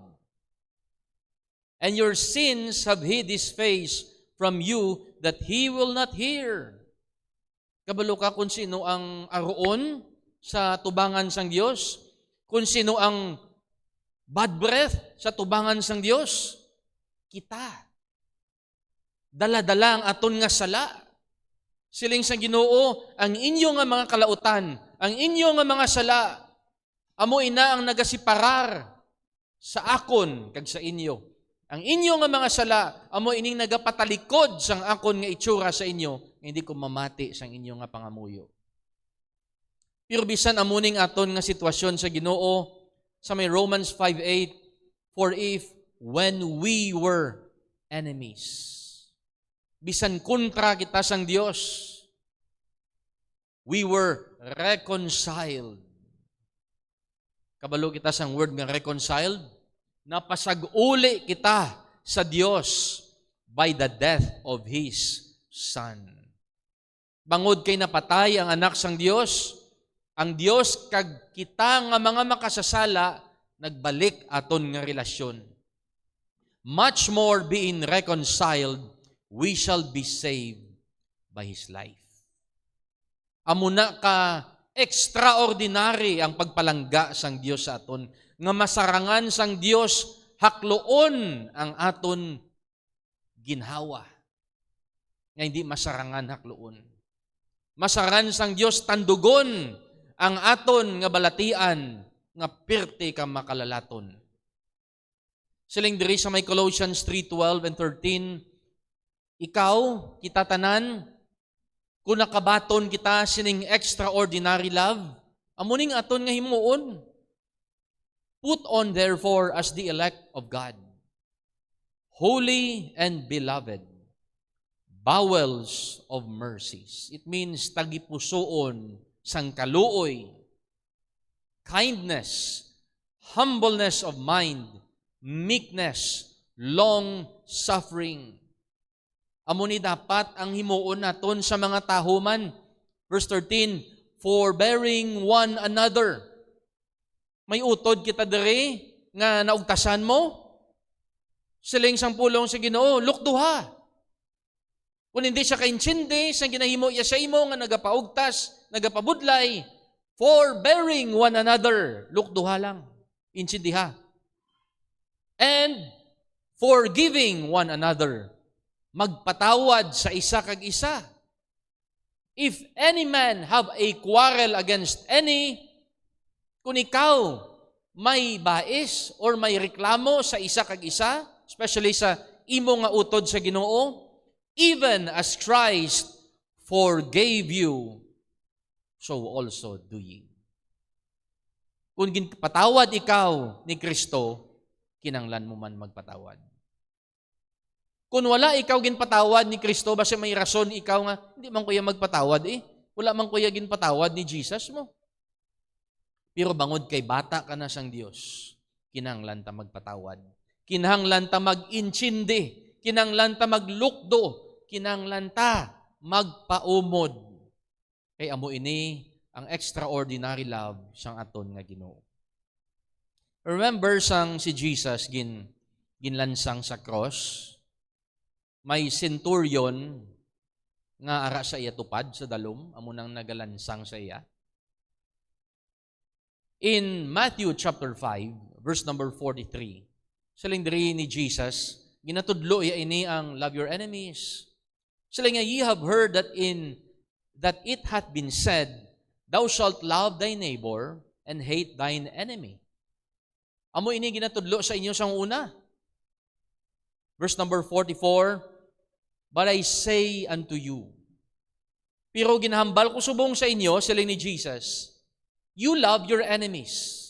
And your sins have hid His face from you that He will not hear. Kabalo ka kung sino ang aroon sa tubangan sang Dios? Kung sino ang bad breath sa tubangan sang Dios? Kita. Dala-dala ang aton nga sala. Siling sa Ginoo, ang inyo nga mga kalautan, ang inyo nga mga sala, amo ina ang nagasiparar sa akon kag sa inyo. Ang inyo nga mga sala, amo ining nagapatalikod sang akon nga itsura sa inyo, hindi ko mamati sang inyo nga pangamuyo. Pero bisan amuning aton nga sitwasyon sa Ginoo, sa may Romans 5:8, For if when we were enemies, bisan kontra kita sang Dios, we were reconciled. Kabalo kita sang word nga reconciled, napasag-uli kita sa Dios by the death of His Son. Bangod kay napatay ang anak sang Dios, ang Dios kag kita nga mga makasasala, nagbalik aton nga relasyon. Much more being reconciled, we shall be saved by His life. Amuna ka extraordinary ang pagpalangga sang Dios sa aton, nga masarangan sang Dios hakloon ang aton ginhawa. Nga hindi masarangan hakloon. Masaran sang Dios tandugon ang aton nga balatian, nga pirti ka makalalaton. Siling diri sa may Colossians 3:12 and 13, ikaw, kita tanan, kung nakabaton kita sining extraordinary love, amuning aton nga himuon. Put on therefore as the elect of God, holy and beloved, bowels of mercies. It means tagipusoon sang kaluoy, kindness, humbleness of mind, meekness, long-suffering. Amo ni dapat ang himuon naton sa mga tahuman. Verse 13, forbearing one another. May utod kita diri nga naugtasan mo. Siling sang pulong sa Ginoo, lukduha. Kung hindi siya kaintsindi, sa ginahimo iya sa imo nga nagapaugtas, nagapabudlay, forbearing one another. Lukduha lang. Intsindiha. And forgiving one another. Magpatawad sa isa kag isa. If any man have a quarrel against any, kung ikaw may bais or may reklamo sa isa kag isa, especially sa imo nga utod sa Ginoo, even as Christ forgave you, so also do ye. Kung ginpatawad ikaw ni Kristo, kinanglan mo man magpatawad. Kung wala ikaw ginpatawad ni Kristo, basta may rason ikaw nga, hindi man kuya magpatawad wala man kuya ginpatawad ni Jesus mo. Pero bangod kay bata ka na sang Dios, kinahanglan ta magpatawad. Kinahanglan ta mag-intsindi, kinahanglan ta maglukdo, kinahanglan ta magpaumod. Kay amo ini ang extraordinary love sang aton nga Ginoo. Remember sang si Jesus ginlansang sa cross, may centurion nga ara sa iya tupad sa dalom, amo nang nagalansang sa iya. In Matthew chapter 5, verse number 43, saling diri ni Jesus, ginatudlo iya ini ang love your enemies. Saling nga, ye have heard that it hath been said, thou shalt love thy neighbor and hate thine enemy. Amo ini ginatudlo sa inyo sang una. Verse number 44, but I say unto you, pero ginahambal ko subong sa inyo, sila ni Jesus, you love your enemies.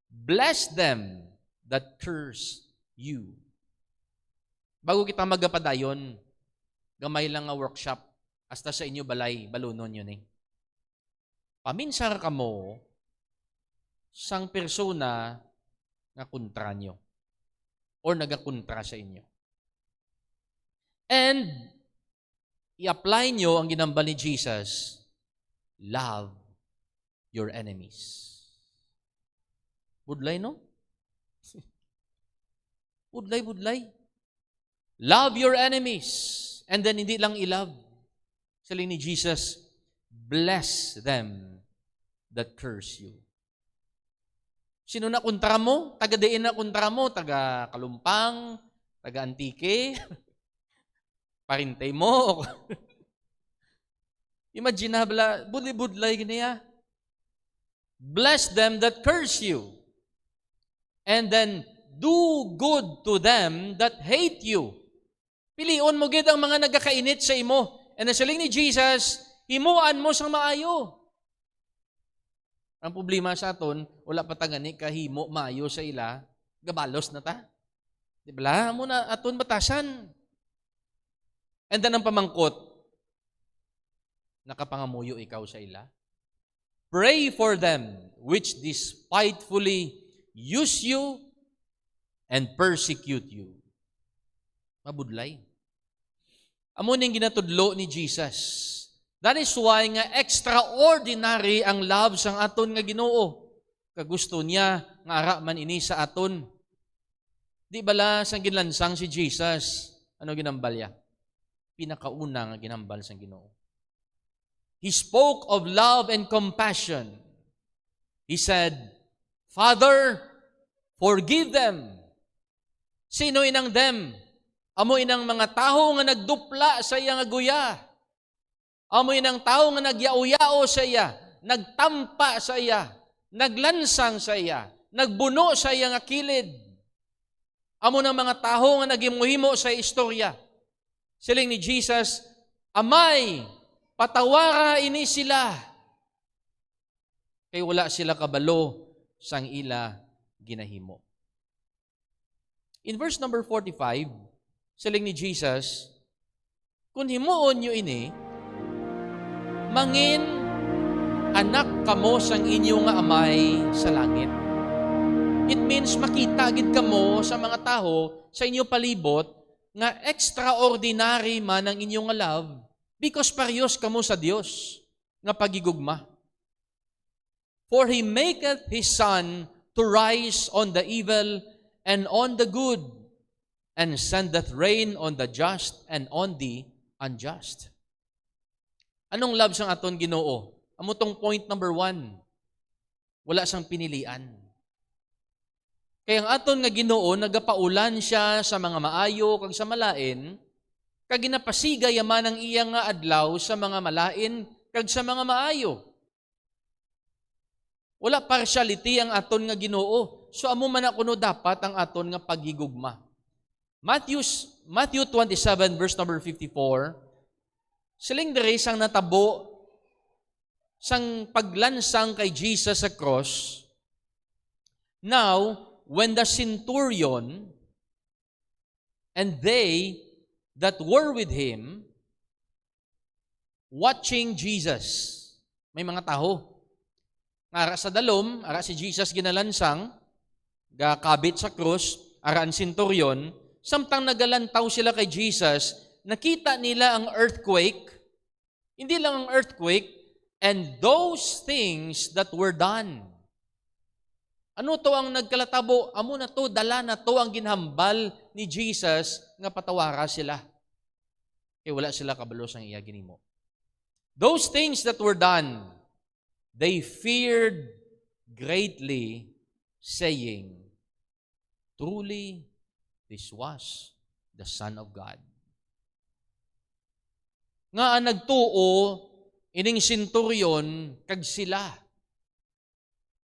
Bless them that curse you. Bago kita magapadayon, gamay lang nga workshop, hasta sa inyo balay, balunon yun Paminsar ka mo, sang persona nga kontra nyo, or nagakontra sa inyo. And, i-apply nyo ang ginambal ni Jesus, love your enemies. Budlay, no? Budlay. Love your enemies. And then, hindi lang i-love. Saling ni Jesus, bless them that curse you. Sino na kontra mo? Taga-diin na kontra mo? Taga-Kalumpang? Taga-Antique? Parintay mo? Imagine habla, budlay ginaya. Bless them that curse you. And then, do good to them that hate you. Pilion mo gid ang mga nagakainit sa imo. And nasaling ni Jesus, himuan mo sang maayo. Ang problema sa aton, wala pa tagani kahimo maayo sa ila, gabalos na ta. Di ba? Muna aton batasan. And then ang pamangkot, nakapangamuyo ikaw sa ila. Pray for them which despitefully use you and persecute you. Mabudlay. Amo ning ginatudlo ni Jesus. That is why nga extraordinary ang love sang aton nga Ginoo. Kagusto niya nga ara man ini sa aton. Di bala sang ginlansang si Jesus, ano ginambal niya? Pinakauna nga ginambal sang Ginoo. He spoke of love and compassion. He said, Father, forgive them. Sino inang them? Amo inang mga taho nga nagdupla sa iya nga guya. Amo inang taho nga nagyao-yao sa iya, nagtampa sa iya, naglansang sa iya, nagbuno sa iya nga kilid. Amo ng mga taho nga nagimuhimo sa istorya. Siling ni Jesus, Amay, patawara ini sila. Kay wala sila kabalo sang ila ginahimo. In verse number 45, siling ni Jesus, kung himuon nyo ini, mangin anak kamo sang inyo nga amay sa langit. It means makita gid kamo sa mga taho sa inyo palibot nga extraordinary man ang inyong love because parehas kamo sa Dios nga pagigugma. For He maketh His sun to rise on the evil and on the good, and sendeth rain on the just and on the unjust. Anong love sang aton Ginoo? Amo tong point number 1. Wala sang pinilian. Kaya ang aton nga Ginoo nagapaulan siya sa mga maayo kag sa malain, kag ginapasigay man ang iyang nga adlaw sa mga malain kag sa mga maayo. Wala partiality ang aton nga Ginoo. So amo man kuno dapat ang aton nga paghigugma. Matthew 27 verse number 54. Siling diri sang natabo sang paglansang kay Jesus sa cross. Now, when the centurion and they that were with him watching Jesus, may mga taho. Ara sa dalom, ara si Jesus ginalansang, gakabit sa krus, ara ang centurion, samtang nagalantaw sila kay Jesus, nakita nila ang earthquake, hindi lang ang earthquake, and those things that were done. Ano to ang nagkalatabo? Amo na to, dala na to ang ginhambal ni Jesus nga patawara sila. Kaya wala sila kabalo sang iya ginimo. Those things that were done, they feared greatly, saying, truly, this was the Son of God. Nga ang nagtuo, ining centurion, kag sila,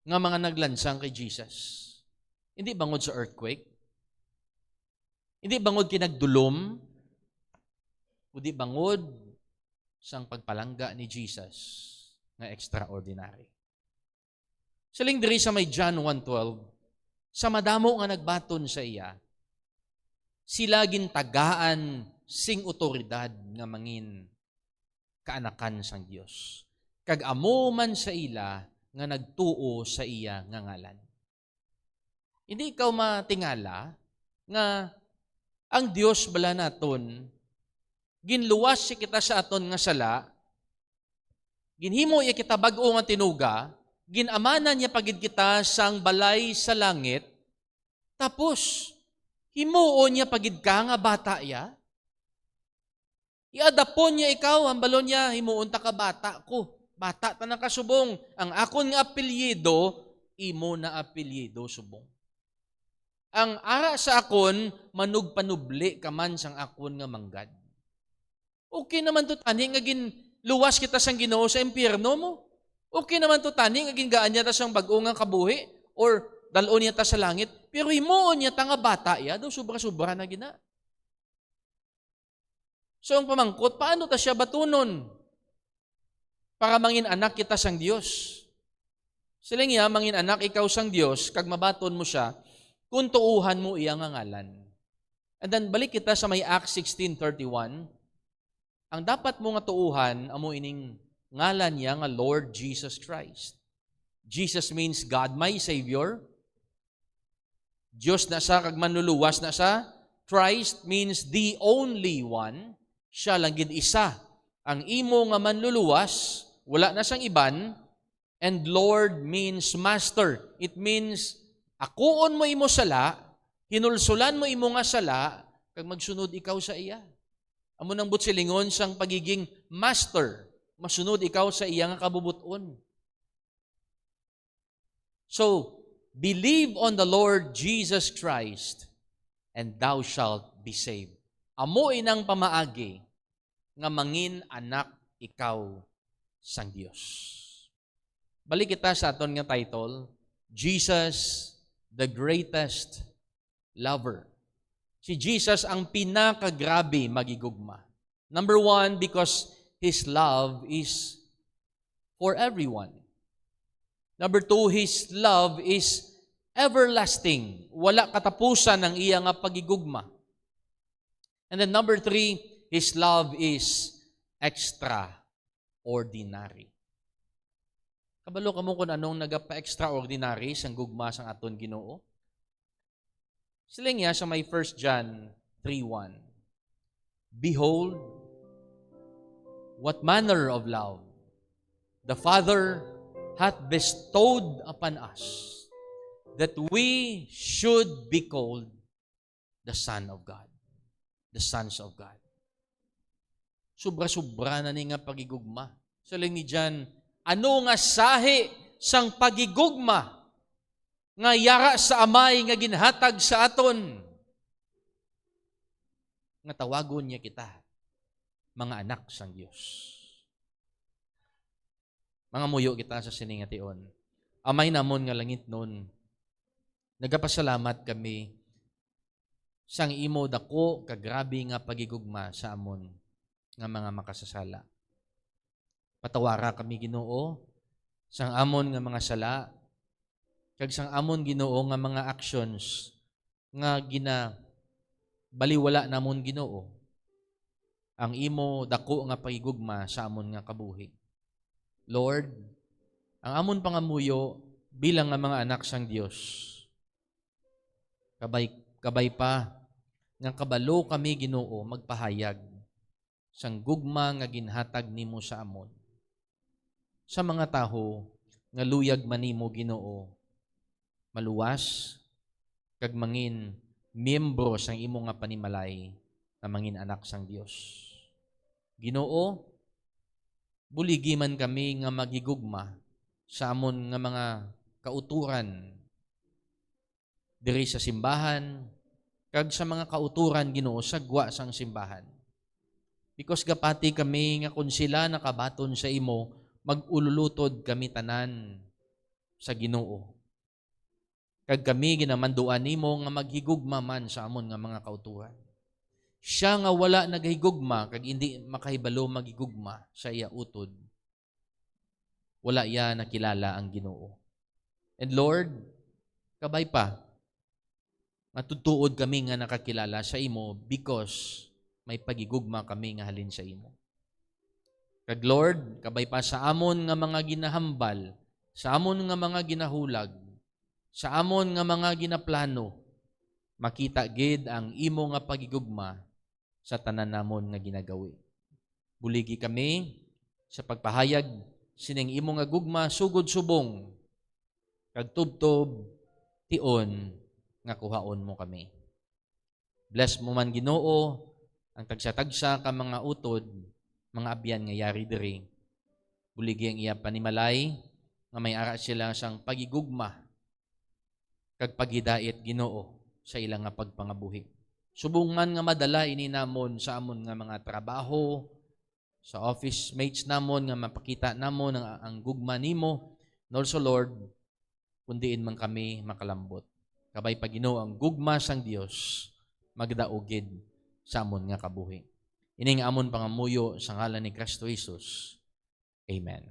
nga mga naglansang kay Jesus. Hindi bangod sa earthquake, hindi bangod kinagdulom, kundi bangod sang pagpalangga ni Jesus nga extraordinary. Siling diri sa may John 1:12, sa madamo nga nagbaton sa iya, sila gintagaan sing otoridad nga mangin kaanakan sang Dios. Kag amo man sa ila nga nagtuo sa iya nga ngalan. Hindi ikaw matingala nga ang Dios bala naton ginluwas si kita sa aton nga sala, ginhimo iya kita bag-o nga tinuga, ginamanan niya pagid kita sang balay sa langit, tapos himuon niya pagid ka nga bata ya. Iadapon niya ikaw, hambalon niya, himuon ta ka bata ko. Bata ta na kasubong. Ang akon nga apelyido, imo na apelyido subong. Ang ara sa akon, manugpanubli ka man sang akon nga manggad. Okay naman to tani nga ginluwas kita sang Ginoo sa impyerno mo. Okay naman to tani nga gingaan niya ta sang bag-o nga kabuhi or dalon niya ta sa langit. Pero himuon niya ta nga bata ya, do sobra-sobra na gina. So ang pamangkot, paano ta siya batunon? Para mangin anak kita sang Dios. Siling iya, mangin anak ikaw sang Dios, kag mabaton mo siya, kung tuuhan mo iya nga ngalan. And then balik kita sa may Acts 16:31. Ang dapat mo nga tuuhan, amo ining ngalan niya nga Lord Jesus Christ. Jesus means God my Savior. Diyos na sa kag manluluwas na sa. Christ means the only one. Siya lang gid isa. Ang imo nga manluluwas, wala na sang iban, and Lord means master. It means, akuon mo imo sala, hinulsulan mo imo nga sala, kag magsunod ikaw sa iya. Amo nang butsilingon sang pagiging master, masunod ikaw sa iya nga kabubuton. So, believe on the Lord Jesus Christ, and thou shalt be saved. Amo inang pamaagi, nga mangin anak ikaw sang Dios. Balik kita sa aton nga title, Jesus, the greatest lover. Si Jesus ang pinakagrabe magigugma. Number one, because His love is for everyone. Number two, His love is everlasting. Wala katapusan ang iya nga pagigugma. And then number three, His love is extraordinary. Kabalo ka mo kung anong nagapa-extraordinary sang gugma sang aton Ginoo? Sila niya sa may 1 John 3:1. Behold, what manner of love the Father hath bestowed upon us, that we should be called the Son of God, the sons of God. Sobra-sobra na ni nga pagigugma. So lang ni John, ano nga sahi sang pagigugma nga yara sa amay nga ginhatag sa aton? Nga tawagon niya kita, mga anak sang Diyos. Mga muyo kita sa siningation. Amay namon nga langit nun, nagapasalamat kami sang imo dako kagrabe nga pagigugma sa amon nga mga makasasala. Patawara kami Ginoo sang amon nga mga sala, kag sang amon Ginoo nga mga actions nga baliwala namon Ginoo. Ang imo dako nga pagigugma sa amon nga kabuhi. Lord, ang amon pangamuyo bilang nga mga anak sang Dios, kabay pa nga kabalo kami Ginoo magpahayag sang gugma nga ginhatag nimo sa amon sa mga taho nga luyag manimo Ginoo, maluwas kag mangin miyembro sang imo nga panimalay na mangin anak sang Dios. Ginoo, buligi man kami nga magigugma sa amon nga mga kauturan diri sa simbahan kag sa mga kauturan Ginoo sa gwa sang simbahan. Because gapati kami nga kun sila nakabaton sa imo, magululutod kami tanan sa Ginoo. Kag kami ginamanduan nimo nga maghigugma man sa amon nga mga kauturan. Siya nga wala naghigugma kag hindi makahibalo maghigugma sa iya utod, wala iya nakilala ang Ginoo. And Lord, kabay pa, matutuod kami nga nakakilala sa imo because may pagigugma kami nga halin sa imo. Kag Lord, kabay pa sa amon nga mga ginahambal, sa amon nga mga ginahulag, sa amon nga mga ginaplano, makita gid ang imo nga pagigugma sa tanan namon nga ginagawi. Buligi kami sa pagpahayag sining imo nga gugma sugod subong kag tubtob tion nga kuhaon mo kami. Bless mo man Ginoo ang tagsa-tagsa ka mga utod, mga abyan nga yari diri. Buligi ang iya panimalay nga may ara sila sang pagigugma kag pagidait Ginoo sa ilang nga pagpangabuhi. Subungan nga madala ini namon sa amon nga mga trabaho, sa office mates namon nga mapakita namon ang gugma nimo. And also Lord, kundiin man kami makalambot. Kabay pa Ginoo ang gugma sang Dios magdaogid sa amon nga kabuhi. Ining amon pangamuyo sa ngalan ni Kristo Jesus. Amen.